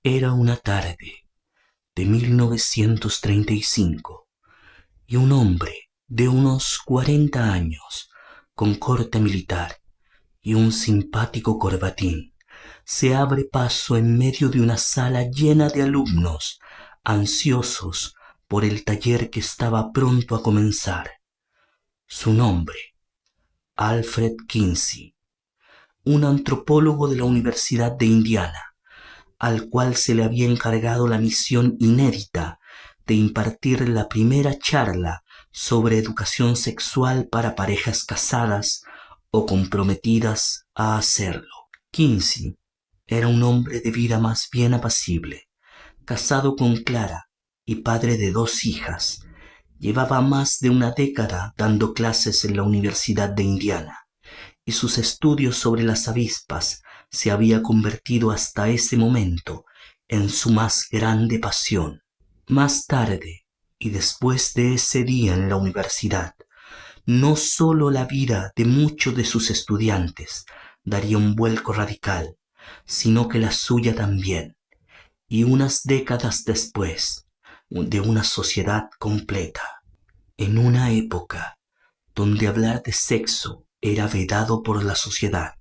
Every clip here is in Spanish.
Era una tarde de 1935 y un hombre de unos 40 años, con corte militar y un simpático corbatín, se abre paso en medio de una sala llena de alumnos ansiosos por el taller que estaba pronto a comenzar. Su nombre, Alfred Kinsey, un antropólogo de la Universidad de Indiana, al cual se le había encargado la misión inédita de impartir la primera charla sobre educación sexual para parejas casadas o comprometidas a hacerlo. Kinsey era un hombre de vida más bien apacible, casado con Clara y padre de 2 hijas. Llevaba más de una década dando clases en la Universidad de Indiana, y sus estudios sobre las avispas se había convertido hasta ese momento en su más grande pasión. Más tarde, y después de ese día en la universidad, no sólo la vida de muchos de sus estudiantes daría un vuelco radical, sino que la suya también, y unas décadas después, de una sociedad completa. En una época donde hablar de sexo era vedado por la sociedad,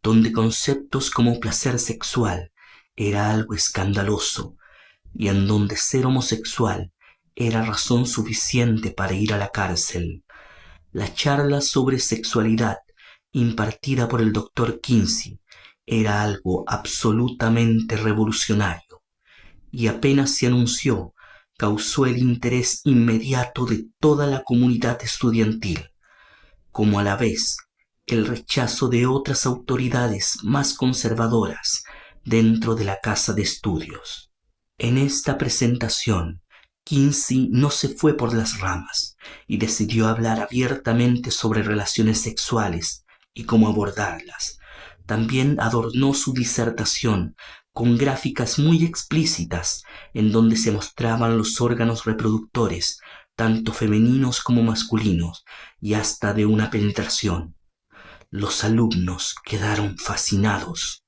donde conceptos como placer sexual era algo escandaloso y en donde ser homosexual era razón suficiente para ir a la cárcel. La charla sobre sexualidad impartida por el doctor Kinsey era algo absolutamente revolucionario, y apenas se anunció, causó el interés inmediato de toda la comunidad estudiantil, como a la vez el rechazo de otras autoridades más conservadoras dentro de la casa de estudios. En esta presentación, Kinsey no se fue por las ramas y decidió hablar abiertamente sobre relaciones sexuales y cómo abordarlas. También adornó su disertación con gráficas muy explícitas en donde se mostraban los órganos reproductores, tanto femeninos como masculinos, y hasta de una penetración. Los alumnos quedaron fascinados.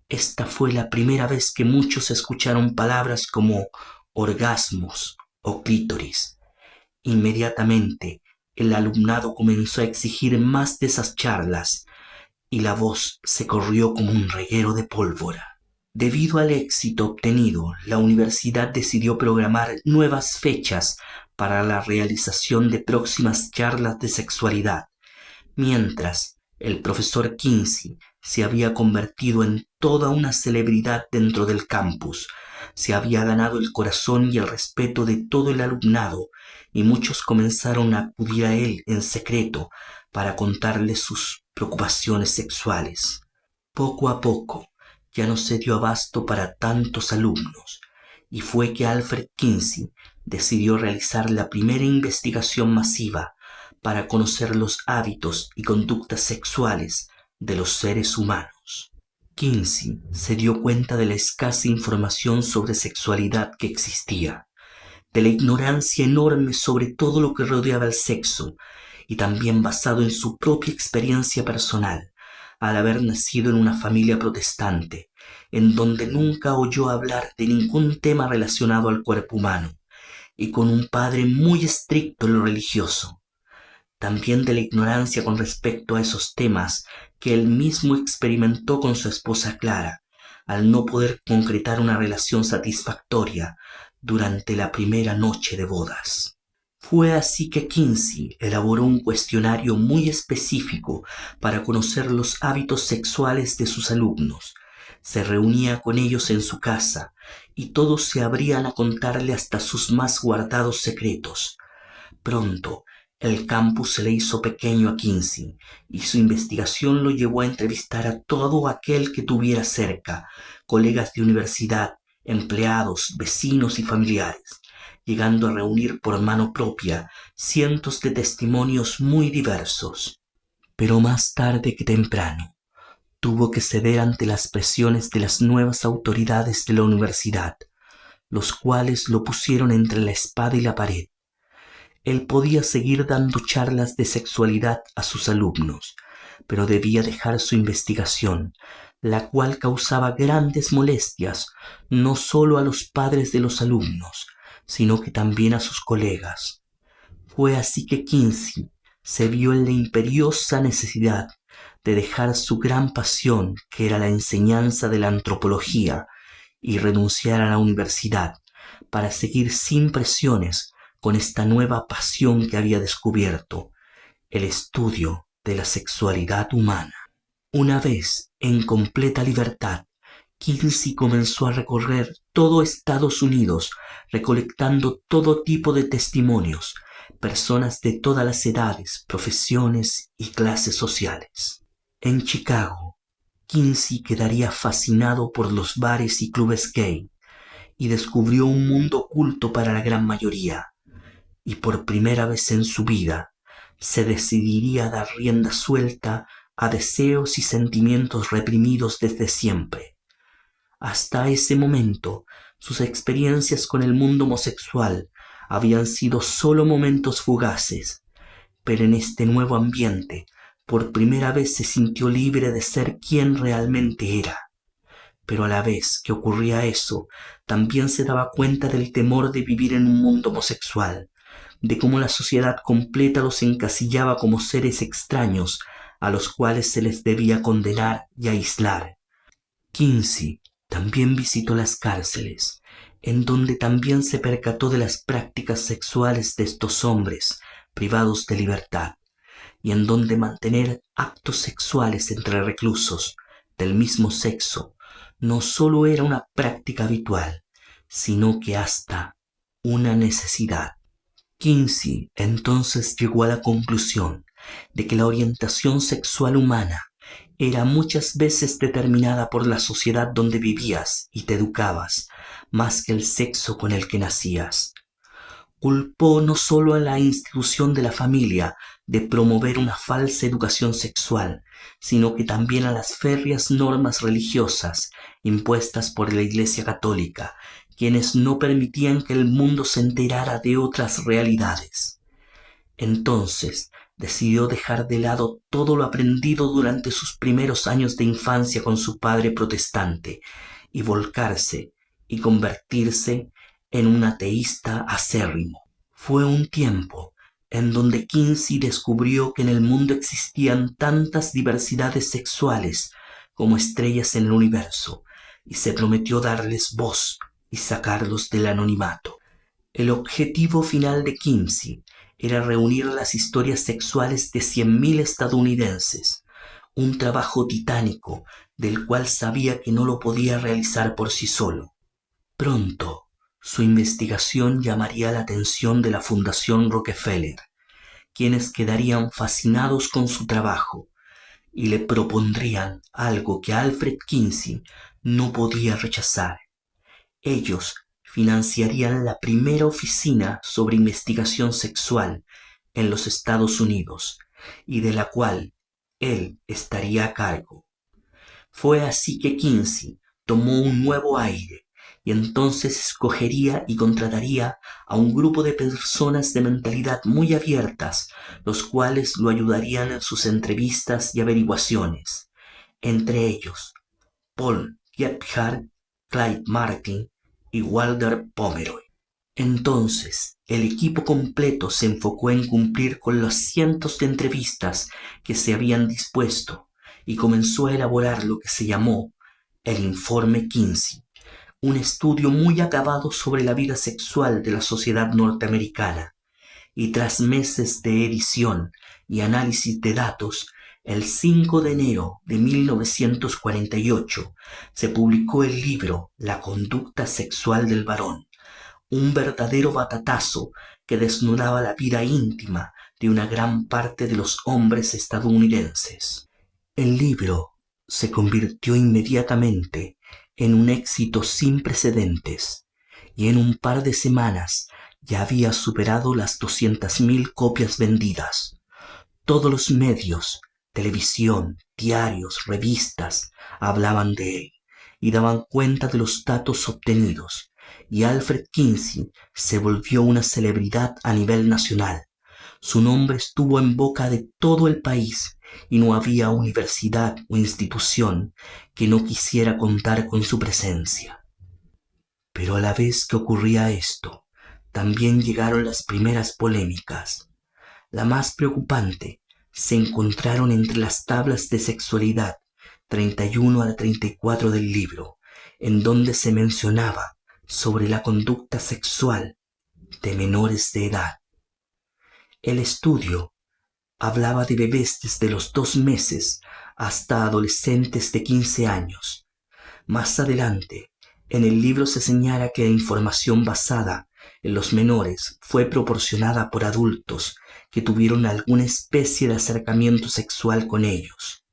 Esta fue la primera vez que muchos escucharon palabras como orgasmos o clítoris. Inmediatamente, el alumnado comenzó a exigir más de esas charlas y la voz se corrió como un reguero de pólvora. Debido al éxito obtenido, la universidad decidió programar nuevas fechas para la realización de próximas charlas de sexualidad, mientras el profesor Kinsey se había convertido en toda una celebridad dentro del campus. Se había ganado el corazón y el respeto de todo el alumnado, y muchos comenzaron a acudir a él en secreto para contarle sus preocupaciones sexuales. Poco a poco ya no se dio abasto para tantos alumnos, y fue que Alfred Kinsey decidió realizar la primera investigación masiva para conocer los hábitos y conductas sexuales de los seres humanos. Kinsey se dio cuenta de la escasa información sobre sexualidad que existía, de la ignorancia enorme sobre todo lo que rodeaba el sexo, y también basado en su propia experiencia personal, al haber nacido en una familia protestante, en donde nunca oyó hablar de ningún tema relacionado al cuerpo humano, y con un padre muy estricto en lo religioso. También de la ignorancia con respecto a esos temas que él mismo experimentó con su esposa Clara, al no poder concretar una relación satisfactoria durante la primera noche de bodas. Fue así que Kinsey elaboró un cuestionario muy específico para conocer los hábitos sexuales de sus alumnos. Se reunía con ellos en su casa y todos se abrían a contarle hasta sus más guardados secretos. Pronto, el campus se le hizo pequeño a Kinsey y su investigación lo llevó a entrevistar a todo aquel que tuviera cerca, colegas de universidad, empleados, vecinos y familiares, llegando a reunir por mano propia cientos de testimonios muy diversos. Pero más tarde que temprano, tuvo que ceder ante las presiones de las nuevas autoridades de la universidad, los cuales lo pusieron entre la espada y la pared. Él podía seguir dando charlas de sexualidad a sus alumnos, pero debía dejar su investigación, la cual causaba grandes molestias no solo a los padres de los alumnos, sino que también a sus colegas. Fue así que Kinsey se vio en la imperiosa necesidad de dejar su gran pasión, que era la enseñanza de la antropología, y renunciar a la universidad para seguir sin presiones con esta nueva pasión que había descubierto, el estudio de la sexualidad humana. Una vez en completa libertad, Kinsey comenzó a recorrer todo Estados Unidos, recolectando todo tipo de testimonios, personas de todas las edades, profesiones y clases sociales. En Chicago, Kinsey quedaría fascinado por los bares y clubes gay y descubrió un mundo oculto para la gran mayoría, y por primera vez en su vida se decidiría a dar rienda suelta a deseos y sentimientos reprimidos desde siempre. Hasta ese momento, sus experiencias con el mundo homosexual habían sido solo momentos fugaces, pero en este nuevo ambiente, por primera vez se sintió libre de ser quien realmente era. Pero a la vez que ocurría eso, también se daba cuenta del temor de vivir en un mundo homosexual, de cómo la sociedad completa los encasillaba como seres extraños a los cuales se les debía condenar y aislar. Kinsey también visitó las cárceles, en donde también se percató de las prácticas sexuales de estos hombres privados de libertad, y en donde mantener actos sexuales entre reclusos del mismo sexo no solo era una práctica habitual, sino que hasta una necesidad. Kinsey entonces llegó a la conclusión de que la orientación sexual humana era muchas veces determinada por la sociedad donde vivías y te educabas, más que el sexo con el que nacías. Culpó no solo a la institución de la familia de promover una falsa educación sexual, sino que también a las férreas normas religiosas impuestas por la Iglesia Católica, quienes no permitían que el mundo se enterara de otras realidades. Entonces, decidió dejar de lado todo lo aprendido durante sus primeros años de infancia con su padre protestante y volcarse y convertirse en un ateísta acérrimo. Fue un tiempo en donde Kinsey descubrió que en el mundo existían tantas diversidades sexuales como estrellas en el universo, y se prometió darles voz y sacarlos del anonimato. El objetivo final de Kinsey era reunir las historias sexuales de 100.000 estadounidenses, un trabajo titánico del cual sabía que no lo podía realizar por sí solo. Pronto, su investigación llamaría la atención de la Fundación Rockefeller, quienes quedarían fascinados con su trabajo y le propondrían algo que Alfred Kinsey no podía rechazar. Ellos financiarían la primera oficina sobre investigación sexual en los Estados Unidos, y de la cual él estaría a cargo. Fue así que Kinsey tomó un nuevo aire, y entonces escogería y contrataría a un grupo de personas de mentalidad muy abiertas, los cuales lo ayudarían en sus entrevistas y averiguaciones, entre ellos Paul Gebhardt, Clyde Martin y Walter Pomeroy. Entonces, el equipo completo se enfocó en cumplir con los cientos de entrevistas que se habían dispuesto y comenzó a elaborar lo que se llamó el Informe Kinsey, un estudio muy acabado sobre la vida sexual de la sociedad norteamericana. Y tras meses de edición y análisis de datos, el 5 de enero de 1948 se publicó el libro La conducta sexual del varón, un verdadero batatazo que desnudaba la vida íntima de una gran parte de los hombres estadounidenses. El libro se convirtió inmediatamente en un éxito sin precedentes, y en un par de semanas ya había superado las 200.000 copias vendidas. Todos los medios, televisión, diarios, revistas, hablaban de él y daban cuenta de los datos obtenidos, y Alfred Kinsey se volvió una celebridad a nivel nacional. Su nombre estuvo en boca de todo el país y no había universidad o institución que no quisiera contar con su presencia. Pero a la vez que ocurría esto, también llegaron las primeras polémicas. La más preocupante se encontraron entre las tablas de sexualidad 31 a la 34 del libro, en donde se mencionaba sobre la conducta sexual de menores de edad. El estudio hablaba de bebés desde los 2 meses hasta adolescentes de 15 años. Más adelante, en el libro se señala que la información basada en los menores fue proporcionada por adultos que tuvieron alguna especie de acercamiento sexual con ellos.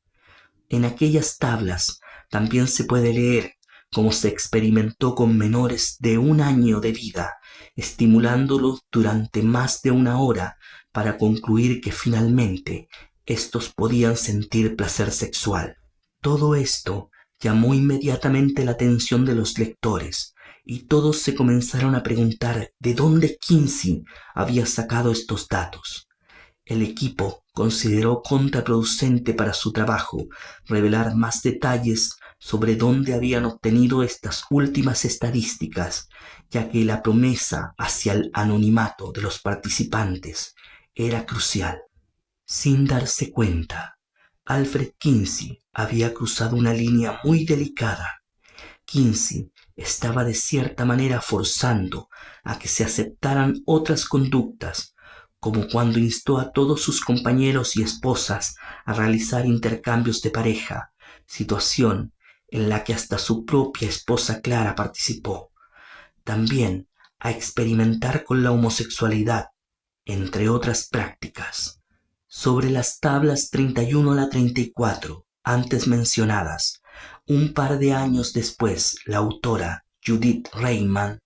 En aquellas tablas también se puede leer cómo se experimentó con menores de 1 año de vida, estimulándolos durante más de 1 hora para concluir que finalmente estos podían sentir placer sexual. Todo esto llamó inmediatamente la atención de los lectores, y todos se comenzaron a preguntar de dónde Kinsey había sacado estos datos. El equipo consideró contraproducente para su trabajo revelar más detalles sobre dónde habían obtenido estas últimas estadísticas, ya que la promesa hacia el anonimato de los participantes era crucial. Sin darse cuenta, Alfred Kinsey había cruzado una línea muy delicada. Kinsey estaba de cierta manera forzando a que se aceptaran otras conductas, como cuando instó a todos sus compañeros y esposas a realizar intercambios de pareja, situación en la que hasta su propia esposa Clara participó. También a experimentar con la homosexualidad, entre otras prácticas. Sobre las tablas 31 a la 34, antes mencionadas, un par de años después, la autora Judith Reimann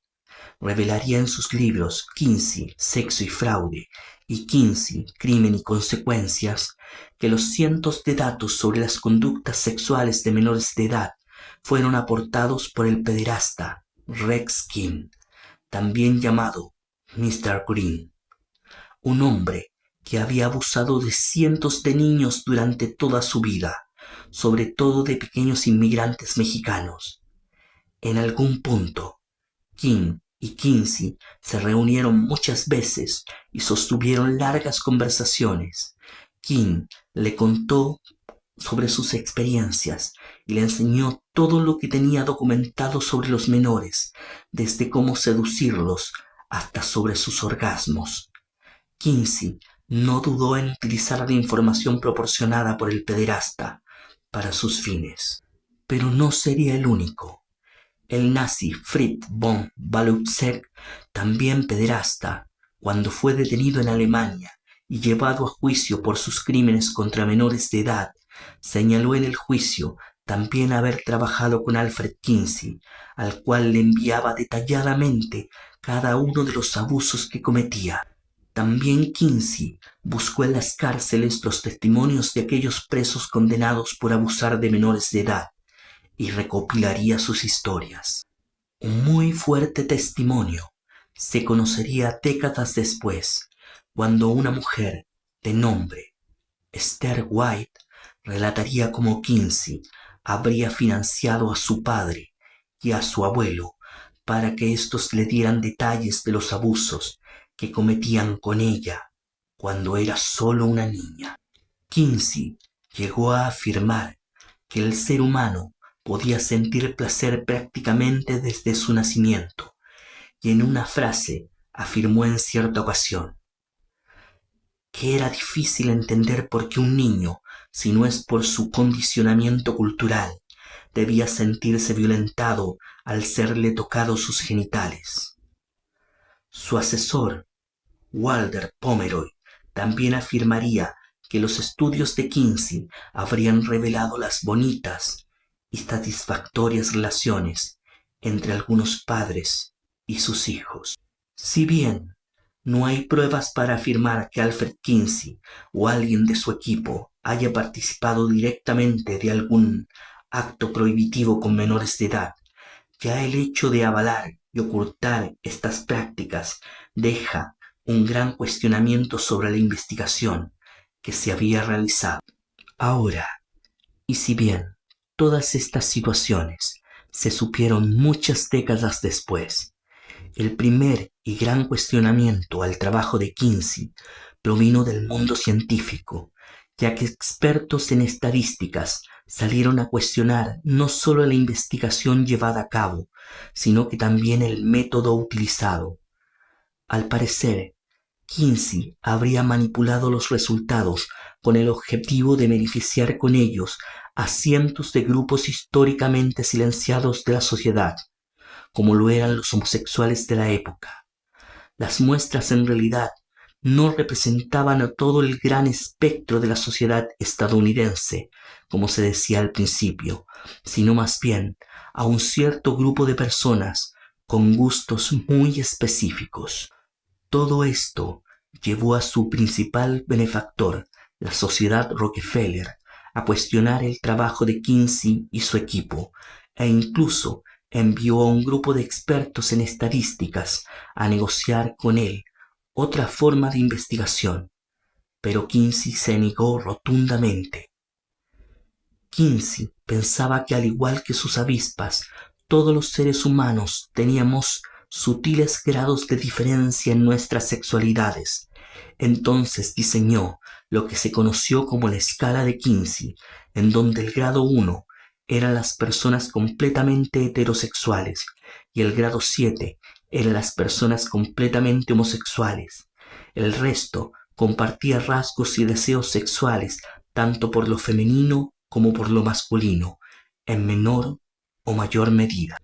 revelaría en sus libros Kinsey, Sexo y Fraude y Kinsey, Crimen y Consecuencias, que los cientos de datos sobre las conductas sexuales de menores de edad fueron aportados por el pederasta Rex King, también llamado Mr. Green, un hombre que había abusado de cientos de niños durante toda su vida, sobre todo de pequeños inmigrantes mexicanos. En algún punto, King y Kinsey se reunieron muchas veces y sostuvieron largas conversaciones. King le contó sobre sus experiencias y le enseñó todo lo que tenía documentado sobre los menores, desde cómo seducirlos hasta sobre sus orgasmos. Kinsey no dudó en utilizar la información proporcionada por el pederasta para sus fines. Pero no sería el único. El nazi Fritz von Ballutzek, también pederasta, cuando fue detenido en Alemania y llevado a juicio por sus crímenes contra menores de edad, señaló en el juicio también haber trabajado con Alfred Kinsey, al cual le enviaba detalladamente cada uno de los abusos que cometía. También Kinsey buscó en las cárceles los testimonios de aquellos presos condenados por abusar de menores de edad y recopilaría sus historias. Un muy fuerte testimonio se conocería décadas después, cuando una mujer de nombre Esther White relataría cómo Kinsey habría financiado a su padre y a su abuelo para que éstos le dieran detalles de los abusos que cometían con ella cuando era solo una niña. Kinsey llegó a afirmar que el ser humano podía sentir placer prácticamente desde su nacimiento, y en una frase afirmó en cierta ocasión que era difícil entender por qué un niño, si no es por su condicionamiento cultural, debía sentirse violentado al serle tocados sus genitales. Su asesor, Walter Pomeroy, también afirmaría que los estudios de Kinsey habrían revelado las bonitas y satisfactorias relaciones entre algunos padres y sus hijos. Si bien no hay pruebas para afirmar que Alfred Kinsey o alguien de su equipo haya participado directamente de algún acto prohibitivo con menores de edad, ya el hecho de avalar y ocultar estas prácticas deja un gran cuestionamiento sobre la investigación que se había realizado. Ahora, y si bien todas estas situaciones se supieron muchas décadas después, el primer y gran cuestionamiento al trabajo de Kinsey provino del mundo científico, ya que expertos en estadísticas salieron a cuestionar no solo la investigación llevada a cabo, sino que también el método utilizado. Al parecer, Kinsey habría manipulado los resultados con el objetivo de beneficiar con ellos a cientos de grupos históricamente silenciados de la sociedad, como lo eran los homosexuales de la época. Las muestras en realidad no representaban a todo el gran espectro de la sociedad estadounidense, como se decía al principio, sino más bien a un cierto grupo de personas con gustos muy específicos. Todo esto llevó a su principal benefactor, la Sociedad Rockefeller, a cuestionar el trabajo de Kinsey y su equipo, e incluso envió a un grupo de expertos en estadísticas a negociar con él otra forma de investigación, pero Kinsey se negó rotundamente. Kinsey pensaba que al igual que sus avispas, todos los seres humanos teníamos sutiles grados de diferencia en nuestras sexualidades. Entonces diseñó lo que se conoció como la escala de Kinsey, en donde el grado 1 eran las personas completamente heterosexuales y el grado 7 eran las personas completamente homosexuales. El resto compartía rasgos y deseos sexuales tanto por lo femenino como por lo masculino, en menor o mayor medida.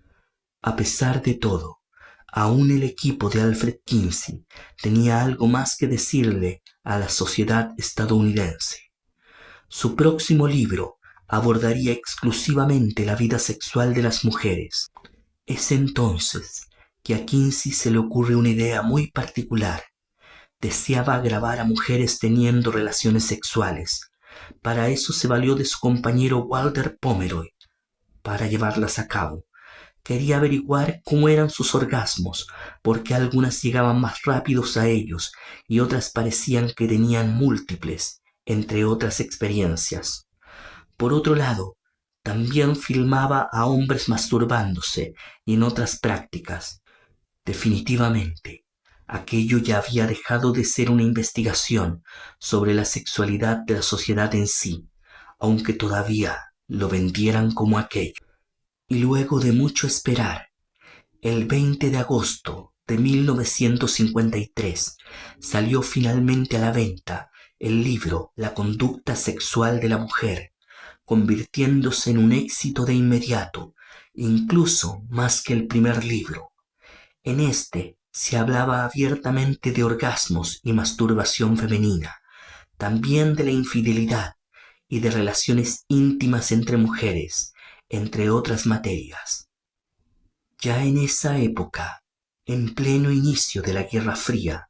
A pesar de todo, aún el equipo de Alfred Kinsey tenía algo más que decirle a la sociedad estadounidense. Su próximo libro abordaría exclusivamente la vida sexual de las mujeres. Es entonces que a Kinsey se le ocurre una idea muy particular. Deseaba grabar a mujeres teniendo relaciones sexuales. Para eso se valió de su compañero Walter Pomeroy para llevarlas a cabo. Quería averiguar cómo eran sus orgasmos, porque algunas llegaban más rápidos a ellos y otras parecían que tenían múltiples, entre otras experiencias. Por otro lado, también filmaba a hombres masturbándose y en otras prácticas. Definitivamente, aquello ya había dejado de ser una investigación sobre la sexualidad de la sociedad en sí, aunque todavía lo vendieran como aquello. Y luego de mucho esperar, el 20 de agosto de 1953 salió finalmente a la venta el libro La conducta sexual de la mujer, convirtiéndose en un éxito de inmediato, incluso más que el primer libro. En este se hablaba abiertamente de orgasmos y masturbación femenina, también de la infidelidad y de relaciones íntimas entre mujeres, entre otras materias. Ya en esa época, en pleno inicio de la Guerra Fría,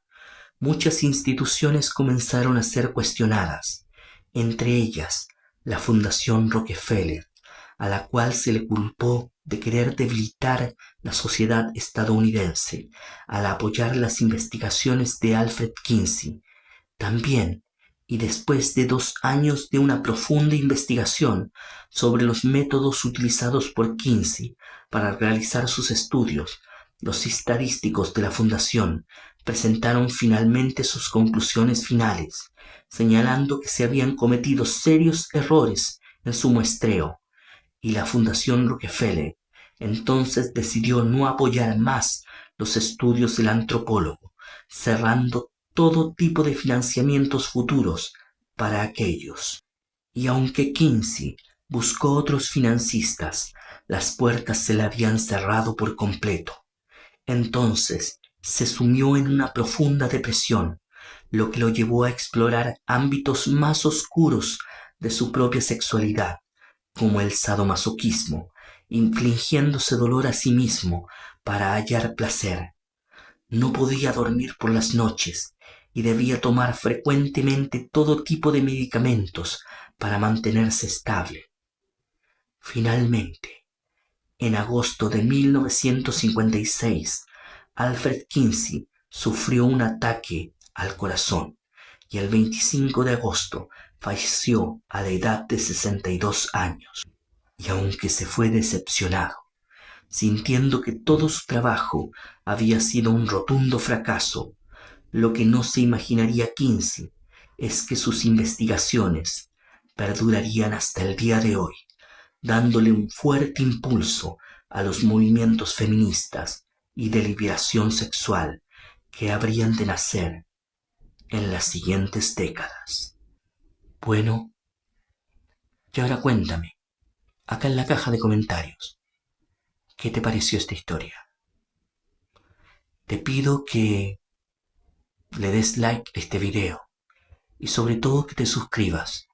muchas instituciones comenzaron a ser cuestionadas, entre ellas la Fundación Rockefeller, a la cual se le culpó de querer debilitar la sociedad estadounidense al apoyar las investigaciones de Alfred Kinsey. También, y después de 2 años de una profunda investigación sobre los métodos utilizados por Kinsey para realizar sus estudios, los estadísticos de la Fundación presentaron finalmente sus conclusiones finales, señalando que se habían cometido serios errores en su muestreo, y la Fundación Rockefeller entonces decidió no apoyar más los estudios del antropólogo, cerrando todo tipo de financiamientos futuros para aquellos. Y aunque Kinsey buscó otros financistas, las puertas se le habían cerrado por completo. Entonces se sumió en una profunda depresión, lo que lo llevó a explorar ámbitos más oscuros de su propia sexualidad, como el sadomasoquismo, infligiéndose dolor a sí mismo para hallar placer. No podía dormir por las noches y debía tomar frecuentemente todo tipo de medicamentos para mantenerse estable. Finalmente, en agosto de 1956, Alfred Kinsey sufrió un ataque al corazón y el 25 de agosto falleció a la edad de 62 años, y aunque se fue decepcionado, sintiendo que todo su trabajo había sido un rotundo fracaso, lo que no se imaginaría Kinsey es que sus investigaciones perdurarían hasta el día de hoy, dándole un fuerte impulso a los movimientos feministas y de liberación sexual que habrían de nacer en las siguientes décadas. Bueno, y ahora cuéntame, acá en la caja de comentarios, ¿qué te pareció esta historia? Te pido que le des like a este video y sobre todo que te suscribas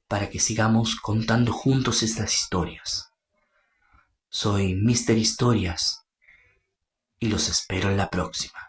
para que sigamos contando juntos estas historias. Soy Mr. Historias y los espero en la próxima.